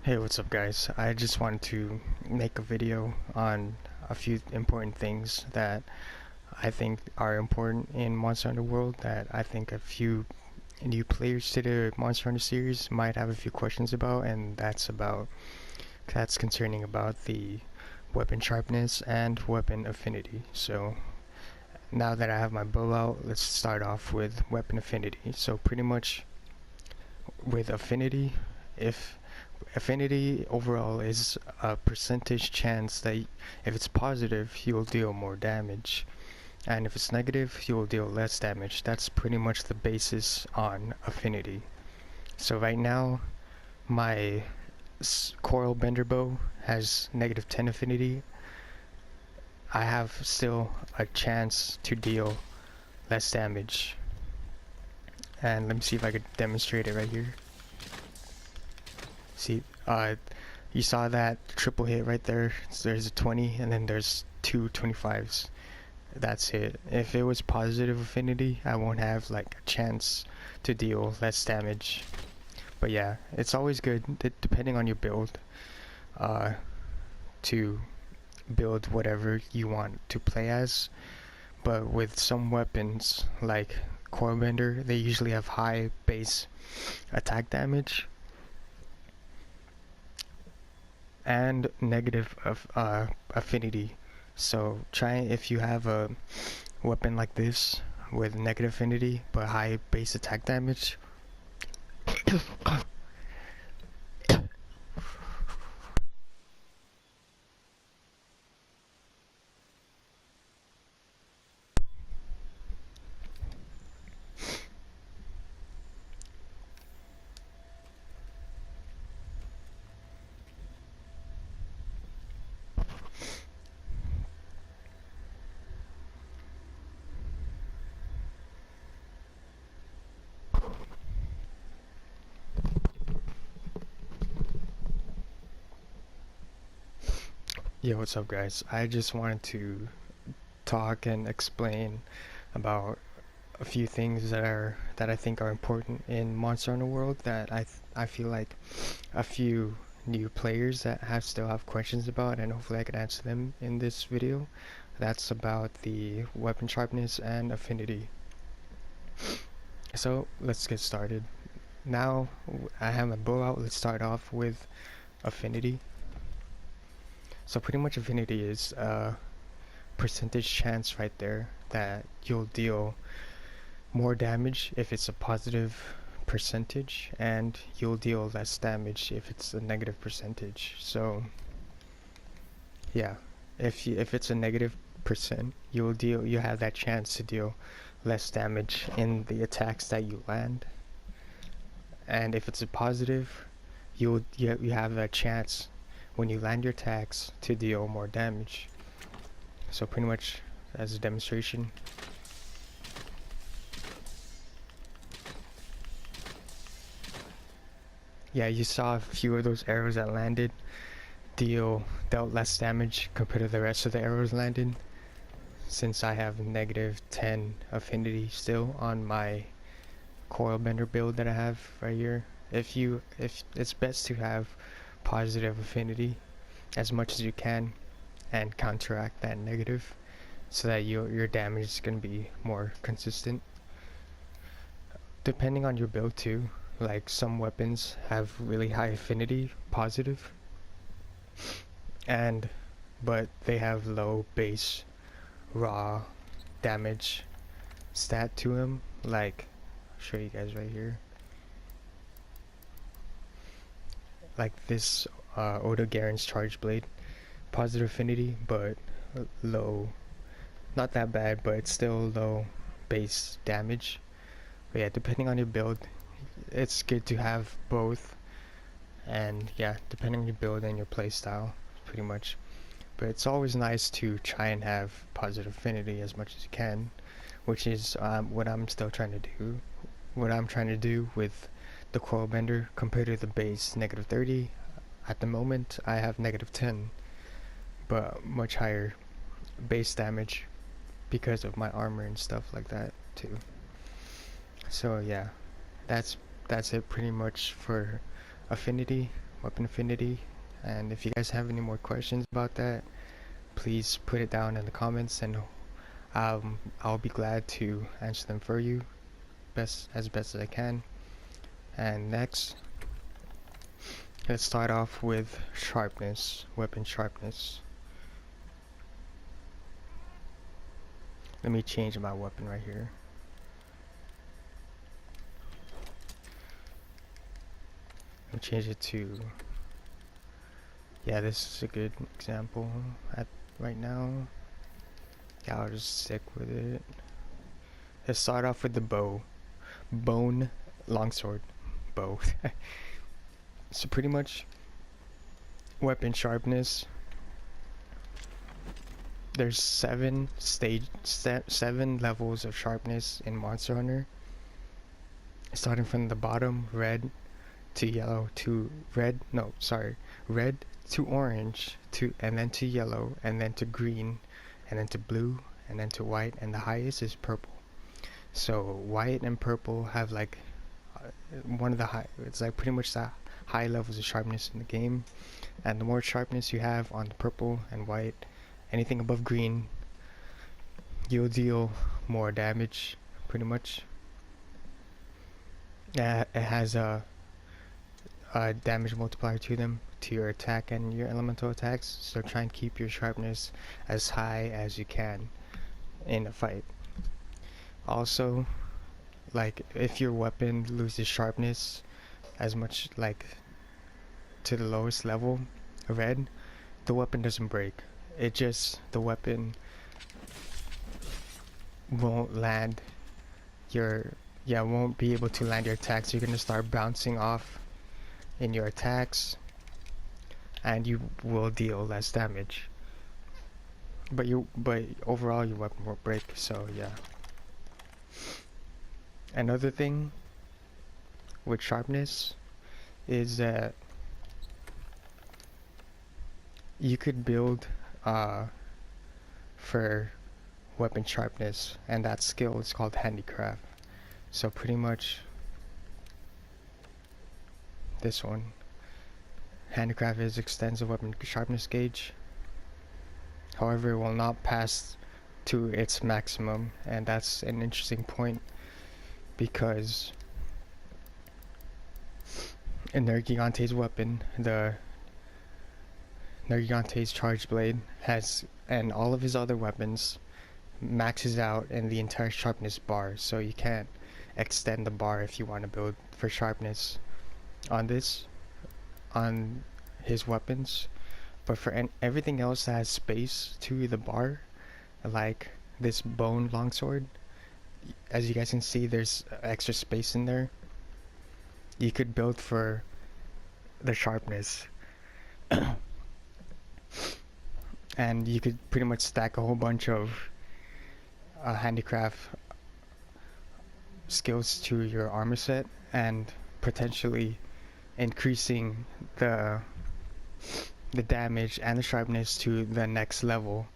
Hey, what's up guys? I just wanted to make a video on a few important things that I think are important in Monster Hunter World that I think a few new players to the Monster Hunter series might have a few questions about, and that's concerning about the weapon sharpness and weapon affinity. So now that I have my bow out, let's start off with weapon affinity. So pretty much with affinity, if affinity overall is a percentage chance that if it's positive, you'll deal more damage, and if it's negative, you'll deal less damage. That's pretty much the basis on affinity. So right now, my coral bender bow has negative 10 affinity. I have still a chance to deal less damage. And let me see if I could demonstrate it right here. See, you saw that triple hit right there. So there's a 20 and then there's two 25s. That's it. If it was positive affinity, I won't have like a chance to deal less damage. But yeah, it's always good, depending on your build, uh, to build whatever you want to play as. But with some weapons like Core Bender, they usually have high base attack damage and negative affinity. So try, if you have a weapon like this with negative affinity but high base attack damage, yo, what's up guys? I just wanted to talk and explain about a few things that I think are important in Monster Hunter World that I feel like a few new players that still have questions about, and hopefully I can answer them in this video. That's about the weapon sharpness and affinity. So let's get started. Now I have my bow out. Let's start off with affinity. So pretty much affinity is a percentage chance right there that you'll deal more damage if it's a positive percentage, and you'll deal less damage if it's a negative percentage. So yeah, if it's a negative percent, you have that chance to deal less damage in the attacks that you land. And if it's a positive, you have a chance when you land your attacks to deal more damage. So pretty much as a demonstration, yeah, you saw a few of those arrows that landed dealt less damage compared to the rest of the arrows landed, since I have negative 10 affinity still on my coil bender build that I have right here. If it's best to have positive affinity as much as you can and counteract that negative, so that your damage is going to be more consistent. Depending on your build too, like some weapons have really high affinity positive, and but they have low base raw damage stat to them. Like, I'll show you guys right here. Like this Oda Garen's Charge Blade, positive affinity but low, not that bad, but it's still low base damage. But yeah, depending on your build, it's good to have both. And yeah, depending on your build and your playstyle, pretty much. But it's always nice to try and have positive affinity as much as you can, which is what I'm still trying to do. What I'm trying to do with the coil bender compared to the base negative 30. At the moment, I have negative 10, but much higher base damage because of my armor and stuff like that too. So yeah, that's it pretty much for affinity. weapon affinity. And if you guys have any more questions about that, please put it down in the comments, and I'll be glad to answer them for you best as I can. And next, let's start off with sharpness, weapon sharpness. Let me change my weapon right here. Let me change it to, yeah, this is a good example right now. Yeah, I'll just stick with it. Let's start off with the bow. Bone longsword. Bow. So pretty much, weapon sharpness, there's 7 levels of sharpness in Monster Hunter. Starting from the bottom, red to yellow to red to orange and then to yellow and then to green and then to blue and then to white, and the highest is purple. So white and purple have like one of the it's like pretty much the high levels of sharpness in the game. And the more sharpness you have on the purple and white, anything above green, you'll deal more damage pretty much. It has a damage multiplier to them, to your attack and your elemental attacks, so try and keep your sharpness as high as you can in a fight. Also, like if your weapon loses sharpness as much, like to the lowest level, red, the weapon doesn't break. It just, the weapon won't land won't be able to land your attacks. You're gonna start bouncing off in your attacks and you will deal less damage, but overall your weapon won't break. So yeah. Another thing with sharpness is that you could build for weapon sharpness, and that skill is called handicraft. So pretty much this one, handicraft is extends the weapon sharpness gauge. However, it will not pass to its maximum, and that's an interesting point because in Nergigante's weapon, the Nergigante's charge blade has, and all of his other weapons maxes out in the entire sharpness bar, so you can't extend the bar if you want to build for sharpness on his weapons. But for everything else that has space to the bar, like this bone longsword, as you guys can see, there's extra space in there. You could build for the sharpness and you could pretty much stack a whole bunch of handicraft skills to your armor set, and potentially increasing the damage and the sharpness to the next level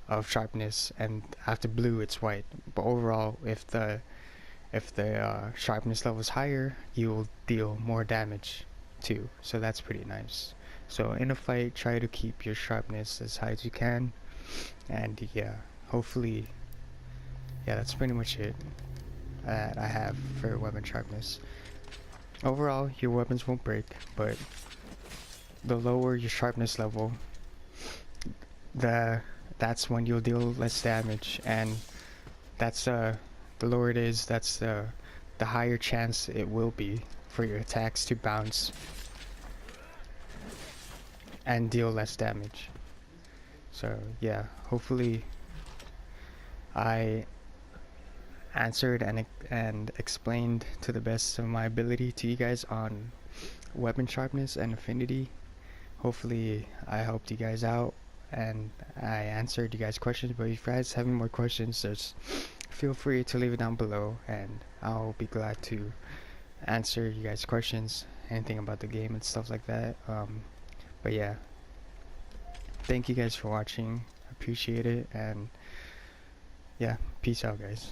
of sharpness. And after blue it's white, but overall if the sharpness level is higher, you will deal more damage too, so that's pretty nice. So in a fight, try to keep your sharpness as high as you can, and yeah, hopefully, yeah, that's pretty much it that I have for weapon sharpness. Overall, your weapons won't break, but the lower your sharpness level, that's when you'll deal less damage, and that's the lower it is, that's the higher chance it will be for your attacks to bounce and deal less damage. So yeah, hopefully I answered and explained to the best of my ability to you guys on weapon sharpness and affinity. Hopefully I helped you guys out and I answered you guys' questions, but if you guys have any more questions, just feel free to leave it down below and I'll be glad to answer you guys' questions, anything about the game and stuff like that. But yeah, thank you guys for watching, appreciate it, and yeah, peace out guys.